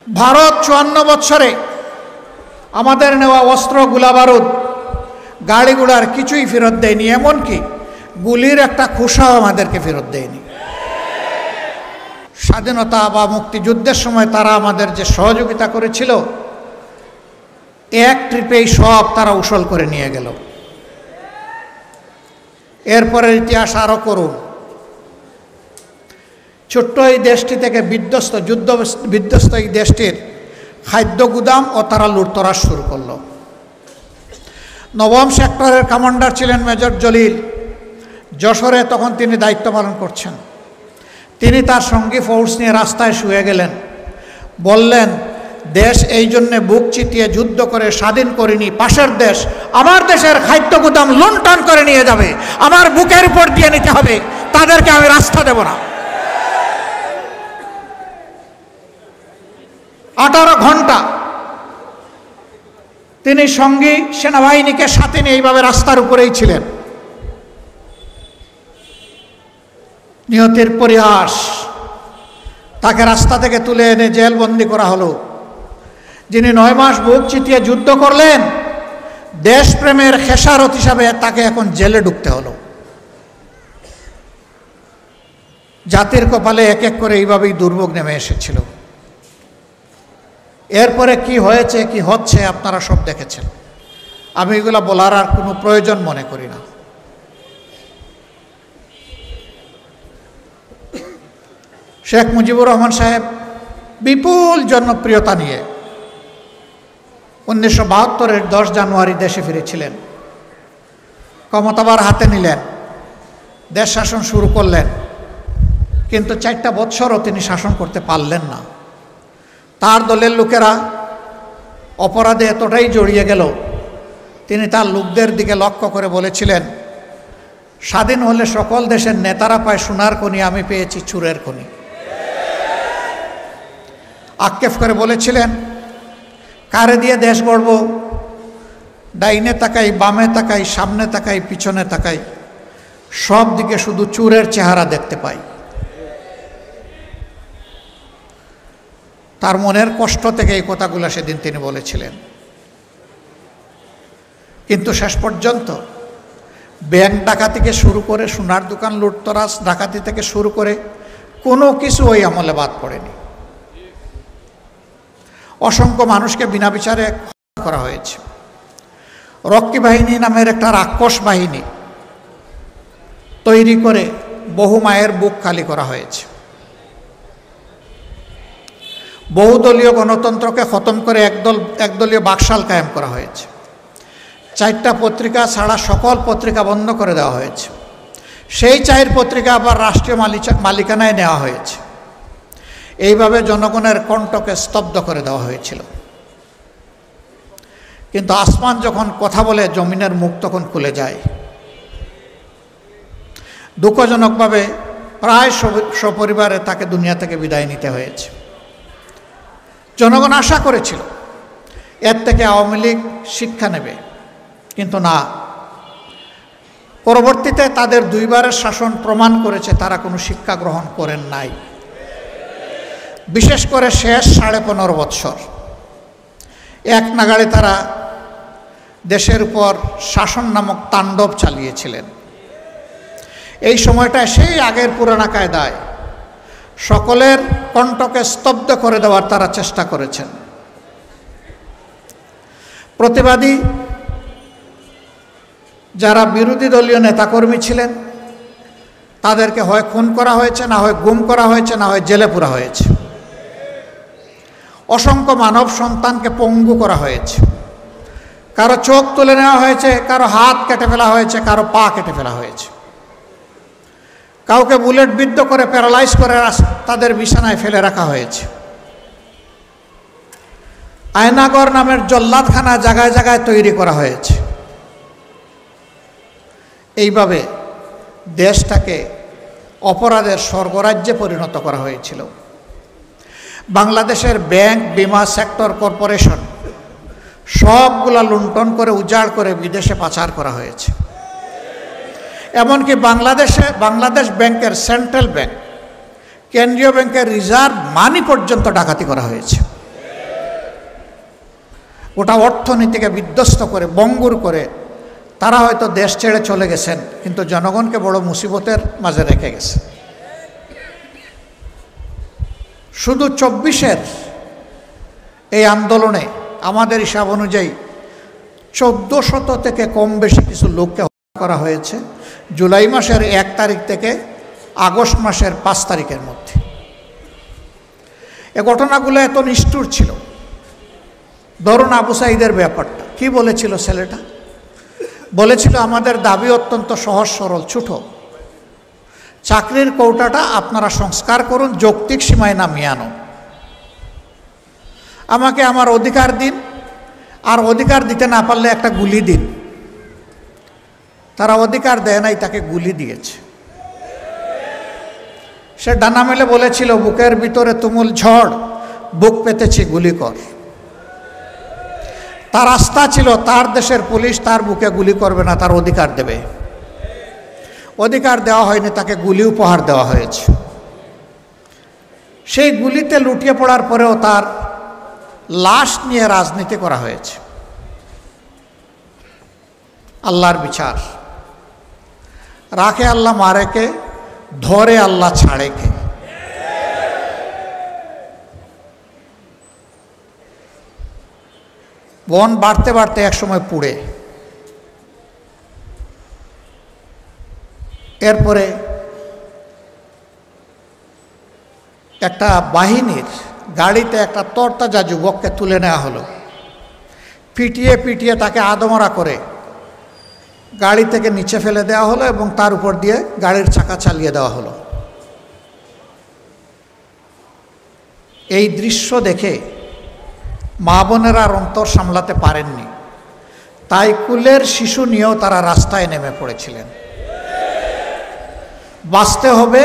ভারত 54 বছরে আমাদের নেওয়া অস্ত্র, গোলাবারুদ, গাড়ি ঘোড়ার কিছুই ফেরত দেয়নি, এমনকি গুলির একটা খোসাও আমাদেরকে ফেরত দেয়নি। স্বাধীনতা বা মুক্তিযুদ্ধের সময় তারা আমাদের যে সহযোগিতা করেছিল, এক ট্রিপেই সব তারা উসল করে নিয়ে গেল। এরপরের ইতিহাস আরও করুন। ছোট্ট এই দেশটি থেকে যুদ্ধ বিধ্বস্ত এই দেশটির খাদ্য গুদাম ও তারা লুটতরাজ শুরু করল। নবম সেক্টরের কমান্ডার ছিলেন মেজর জলিল। যশোরে তখন তিনি দায়িত্ব পালন করছেন। তিনি তার সঙ্গী ফোর্স নিয়ে রাস্তায় শুয়ে গেলেন। বললেন, দেশ এই জন্যে বুক চিতিয়ে যুদ্ধ করে স্বাধীন করিনি, পাশের দেশ আমার দেশের খাদ্য গুদাম লুণ্ঠন করে নিয়ে যাবে, আমার বুকের উপর দিয়ে নিতে হবে, তাদেরকে আমি রাস্তা দেব না। 18 ঘন্টা তিনি সঙ্গী সেনাবাহিনীকে সাথে নিয়ে এইভাবে রাস্তার উপরেই ছিলেন। নিহতের পরিহাস, তাকে রাস্তা থেকে তুলে এনে জেলবন্দি করা হলো। যিনি 9 মাস বুক চিতিয়ে যুদ্ধ করলেন, দেশপ্রেমের খেসারত হিসাবে তাকে এখন জেলে ঢুকতে হলো। জাতির কপালে এক এক করে এইভাবেই দুর্ভোগ নেমে এসেছিল। এরপরে কি হয়েছে, কি হচ্ছে আপনারা সব দেখেছেন। আমি এগুলো বলার আর কোনো প্রয়োজন মনে করি না। শেখ মুজিবুর রহমান সাহেব বিপুল জনপ্রিয়তা নিয়ে 1972-এর 10 জানুয়ারি দেশে ফিরেছিলেন। ক্ষমতাবার হাতে নিলেন, দেশ শাসন শুরু করলেন। কিন্তু 4টা বৎসরও তিনি শাসন করতে পারলেন না। তার দলের লোকেরা অপরাধে এতটাই জড়িয়ে গেল, তিনি তার লোকদের দিকে লক্ষ্য করে বলেছিলেন, স্বাধীন হলে সকল দেশের নেতারা পায় সোনার খনি, আমি পেয়েছি চুরের খনি। আক্ষেপ করে বলেছিলেন, কারে দিয়ে দেশ গড়ব, ডাইনে তাকাই, বামে তাকাই, সামনে তাকাই, পিছনে তাকাই, সব দিকে শুধু চুরের চেহারা দেখতে পাই। তার মনের কষ্ট থেকে এই কথাগুলো সেদিন তিনি বলেছিলেন। কিন্তু শেষ পর্যন্ত ব্যাংক ডাকাতি থেকে শুরু করে, সোনার দোকান লুটতরাজ ডাকাতি থেকে শুরু করে কোনো কিছু ওই আমলে বাদ পড়েনি। অসংখ্য মানুষকে বিনা বিচারে করা হয়েছে। রক্ষী বাহিনী নামের একটা রাক্ষস বাহিনী তৈরি করে বহু মায়ের বুক খালি করা হয়েছে। বহুদলীয় গণতন্ত্রকে খতম করে একদলীয় বাকশাল কায়েম করা হয়েছে। 4টা পত্রিকা ছাড়া সকল পত্রিকা বন্ধ করে দেওয়া হয়েছে। সেই 4 পত্রিকা আবার রাষ্ট্রীয় মালিকানায় নেওয়া হয়েছে। এইভাবে জনগণের কণ্ঠকে স্তব্ধ করে দেওয়া হয়েছিল। কিন্তু আসমান যখন কথা বলে, জমিনের মুখ তখন খুলে যায়। দুঃখজনকভাবে প্রায় সপরিবারে তাকে দুনিয়া থেকে বিদায় নিতে হয়েছে। জনগণ আশা করেছিল এর থেকে আওয়ামী লীগ শিক্ষা নেবে, কিন্তু না। পরবর্তীতে তাদের 2বারের শাসন প্রমাণ করেছে তারা কোনো শিক্ষা গ্রহণ করেন নাই। বিশেষ করে শেষ 15.5 বৎসর এক নাগাড়ে তারা দেশের উপর শাসন নামক তাণ্ডব চালিয়েছিলেন। এই সময়টায় সেই আগের পুরানা কায়দায় সকলের কণ্ঠকে স্তব্ধ করে দেওয়ার তারা চেষ্টা করেছেন। প্রতিবাদী যারা বিরোধী দলীয় নেতাকর্মী ছিলেন, তাদেরকে হয় খুন করা হয়েছে, না হয় গুম করা হয়েছে, না হয় জেলে পুরা হয়েছে। অসংখ্য মানব সন্তানকে পঙ্গু করা হয়েছে। কারো চোখ তুলে নেওয়া হয়েছে, কারো হাত কেটে ফেলা হয়েছে, কারো পা কেটে ফেলা হয়েছে। কাউকে বুলেট বিদ্ধ করে প্যারালাইজ করে তাদের বিছানায় ফেলে রাখা হয়েছে। আয়নাগর নামের জল্লাদখানা জায়গায় জায়গায় তৈরি করা হয়েছে। এইভাবে দেশটাকে অপরাধের স্বর্গরাজ্যে পরিণত করা হয়েছিল। বাংলাদেশের ব্যাংক, বিমা সেক্টর, কর্পোরেশন সবগুলা লুণ্ঠন করে উজাড় করে বিদেশে পাচার করা হয়েছে। এমনকি বাংলাদেশ ব্যাংকের সেন্ট্রাল ব্যাংক, কেন্দ্রীয় ব্যাংকের রিজার্ভ মানি পর্যন্ত ডাকাতি করা হয়েছে। ওটা অর্থনীতিকে বিধ্বস্ত করে, বঙ্গুর করে তারা হয়তো দেশ ছেড়ে চলে গেছেন, কিন্তু জনগণকে বড় মুসিবতের মাঝে রেখে গেছে। শুধু 24-এর এই আন্দোলনে আমাদের হিসাব অনুযায়ী 1400 থেকে কম বেশি কিছু লোককে হত্যা করা হয়েছে জুলাই মাসের 1 তারিখ থেকে আগস্ট মাসের 5 তারিখের মধ্যে। এ ঘটনাগুলো এত নিষ্ঠুর ছিল। ধরুন আবু সাঈদের ব্যাপারটা কি বলেছিল ছেলেটা? বলেছিল আমাদের দাবি অত্যন্ত সহজ সরল ছোট, চাকরির কৌটাটা আপনারা সংস্কার করুন, যৌক্তিক সীমায় নামিয়ে আনো, আমাকে আমার অধিকার দিন, আর অধিকার দিতে না পারলে একটা গুলি দিন। তারা অধিকার দেয় নাই, তাকে গুলি দিয়েছে। সে ডানা মেলে বলেছিল বুকের ভিতরে তুমুল ঝড়, বুক পেতেছি গুলি কর। তার আস্থা ছিল তার দেশের পুলিশ তার বুকে গুলি করবে না, তার অধিকার দেবে। অধিকার দেওয়া হয়নি, তাকে গুলি উপহার দেওয়া হয়েছে। সেই গুলিতে লুটিয়ে পড়ার পরেও তার লাশ নিয়ে রাজনীতি করা হয়েছে। আল্লাহর বিচার, রাখে আল্লাহ মারেকে, ধরে আল্লাহ ছাড়েকে। বন বাড়তে বাড়তে একসময় পুড়ে, এরপরে একটা বাহিনীর গাড়িতে একটা তরতাজা যুবককে তুলে নেওয়া হলো, পিটিয়ে পিটিয়ে তাকে আদমরা করে গাড়ি থেকে নিচে ফেলে দেওয়া হলো এবং তার উপর দিয়ে গাড়ির চাকা চালিয়ে দেওয়া হলো। এই দৃশ্য দেখে মা বোনেরা আর অন্তর সামলাতে পারেননি, তাই কুলের শিশু নিয়েও তারা রাস্তায় নেমে পড়েছিলেন। বাঁচতে হবে,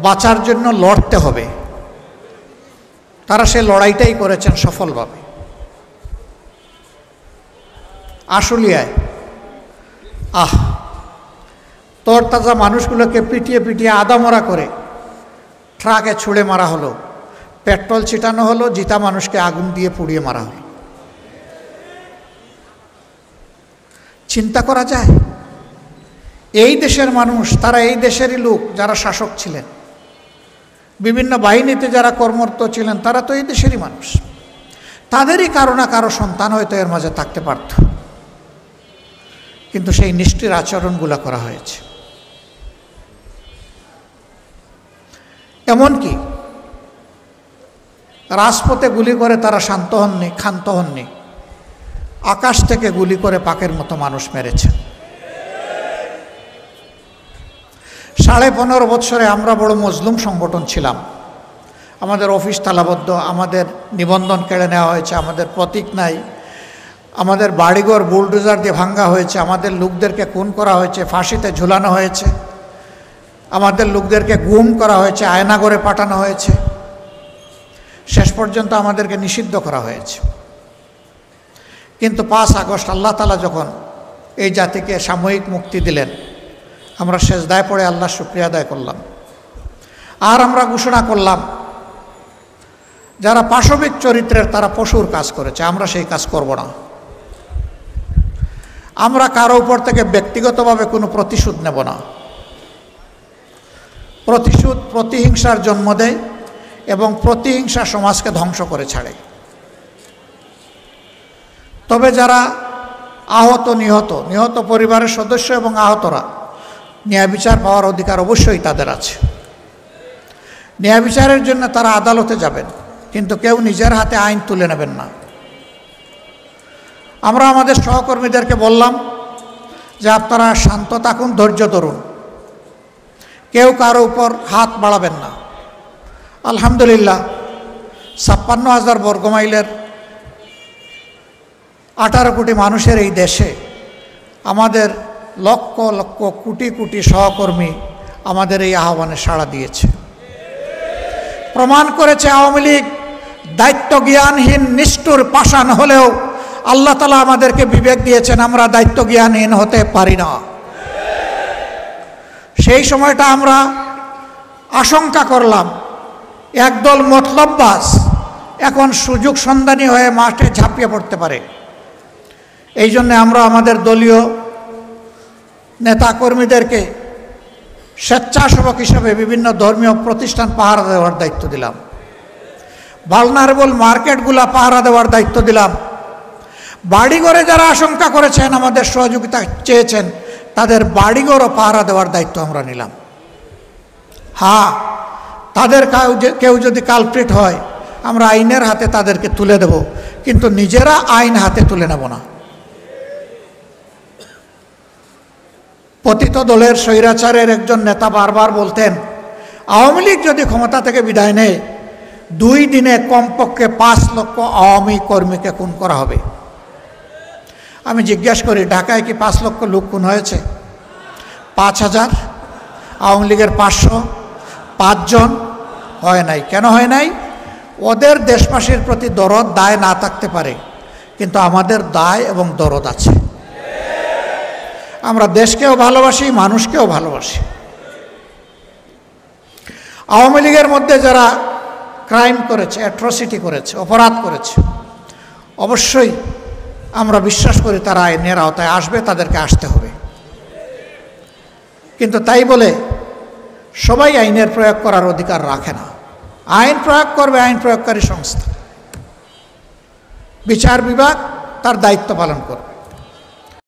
বাঁচার জন্য লড়তে হবে। তারা সে লড়াইটাই করেছেন সফলভাবে। আশুলিয়ায় তরতাজা মানুষগুলোকে পিটিয়ে পিটিয়ে আদামরা করে ট্রাকে ছুঁড়ে মারা হলো, পেট্রোল ছিটানো হলো, জিতা মানুষকে আগুন দিয়ে পুড়িয়ে মারা হলো। চিন্তা করা যায়? এই দেশের মানুষ, তারা এই দেশেরই লোক যারা শাসক ছিলেন, বিভিন্ন বাহিনীতে যারা কর্মরত ছিলেন, তারা তো এই দেশেরই মানুষ। তাদেরই কারো না কারো সন্তান হয়তো এর মাঝে থাকতে পারত, কিন্তু সেই নিষ্ঠুর আচরণগুলো করা হয়েছে। এমনকি রাজপথে গুলি করে তারা শান্ত হননি, ক্ষান্ত হননি, আকাশ থেকে গুলি করে পাকের মতো মানুষ মেরেছেন। 15.5 বছরে আমরা বড় মজলুম সংগঠন ছিলাম। আমাদের অফিস তালাবদ্ধ, আমাদের নিবন্ধন কেড়ে নেওয়া হয়েছে, আমাদের প্রতীক নাই, আমাদের বাড়িঘর বুলডোজার দিয়ে ভাঙ্গা হয়েছে, আমাদের লোকদেরকে খুন করা হয়েছে, ফাঁসিতে ঝুলানো হয়েছে, আমাদের লোকদেরকে গুম করা হয়েছে, আয়নাগরে পাঠানো হয়েছে, শেষ পর্যন্ত আমাদেরকে নিষিদ্ধ করা হয়েছে। কিন্তু 5 আগস্ট আল্লাহ তাআলা যখন এই জাতিকে সাময়িক মুক্তি দিলেন, আমরা সেজদায় পড়ে আল্লাহর শুকরিয়া আদায় করলাম। আর আমরা ঘোষণা করলাম যারা পাশবিক চরিত্রের তারা পশুর কাজ করেছে, আমরা সেই কাজ করব না। আমরা কারো উপর থেকে ব্যক্তিগতভাবে কোনো প্রতিশোধ নেব না। প্রতিশোধ প্রতিহিংসার জন্ম দেয় এবং প্রতিহিংসা সমাজকে ধ্বংস করে ছাড়ে। তবে যারা আহত, নিহত পরিবারের সদস্য এবং আহতরা, ন্যায় বিচার পাওয়ার অধিকার অবশ্যই তাদের আছে। ন্যায় বিচারের জন্য তারা আদালতে যাবেন, কিন্তু কেউ নিজের হাতে আইন তুলে নেবেন না। আমরা আমাদের সহকর্মীদেরকে বললাম যে আপনারা শান্ত থাকুন, ধৈর্য ধরুন, কেউ কারো উপর হাত বাড়াবেন না। আলহামদুলিল্লাহ 56,000 বর্গমাইলের 18 কোটি মানুষের এই দেশে আমাদের লক্ষ লক্ষ কোটি কোটি সহকর্মী আমাদের এই আহ্বানে সাড়া দিয়েছে। প্রমাণ করেছে আওয়ামী লীগ দায়িত্ব জ্ঞানহীন, নিষ্ঠুর, পাষাণ হলেও আল্লাহ তাআলা আমাদেরকে বিবেক দিয়েছেন, আমরা দায়িত্ব জ্ঞানহীন হতে পারি না। সেই সময়টা আমরা আশঙ্কা করলাম একদল মতলববাজ এখন সুযোগ সন্ধানী হয়ে মাঠে ঝাঁপিয়ে পড়তে পারে। এই জন্য আমরা আমাদের দলীয় নেতাকর্মীদেরকে স্বেচ্ছাসেবক হিসাবে বিভিন্ন ধর্মীয় প্রতিষ্ঠান পাহারা দেওয়ার দায়িত্ব দিলাম, ভালনারেবল মার্কেটগুলা পাহারা দেওয়ার দায়িত্ব দিলাম। বাড়িঘরে যারা আশঙ্কা করেছেন, আমাদের সহযোগিতা চেয়েছেন, তাদের বাড়িঘরও পাহারা দেওয়ার দায়িত্ব আমরা নিলাম। হ্যাঁ, তাদের কেউ যদি কালপ্রিট হয়, আমরা আইনের হাতে তাদেরকে তুলে দেব, কিন্তু নিজেরা আইন হাতে তুলে নেব না। পতিত দলের স্বৈরাচারের একজন নেতা বারবার বলতেন, আওয়ামী লীগ যদি ক্ষমতা থেকে বিদায় নেয়, 2 দিনে কমপক্ষে 5 লক্ষ আওয়ামী কর্মীকে খুন করা হবে। আমি জিজ্ঞেস করি, ঢাকায় কি 5 লক্ষ লোক খুন হয়েছে? 5000? আওয়ামী লীগের 500? 5 জন? হয় নাই। কেন হয় নাই? ওদের দেশবাসীর প্রতি দরদ দায় না থাকতে পারে, কিন্তু আমাদের দায় এবং দরদ আছে। আমরা দেশকেও ভালোবাসি, মানুষকেও ভালোবাসি। আওয়ামী লীগের মধ্যে যারা ক্রাইম করেছে, অ্যাট্রসিটি করেছে, অপরাধ করেছে, অবশ্যই আমরা বিশ্বাস করি তারা আইনের আওতায় আসবে, তাদেরকে আসতে হবে। কিন্তু তাই বলে সবাই আইনের প্রয়োগ করার অধিকার রাখে না। আইন প্রয়োগ করবে আইন প্রয়োগকারী সংস্থা, বিচার বিভাগ তার দায়িত্ব পালন করবে।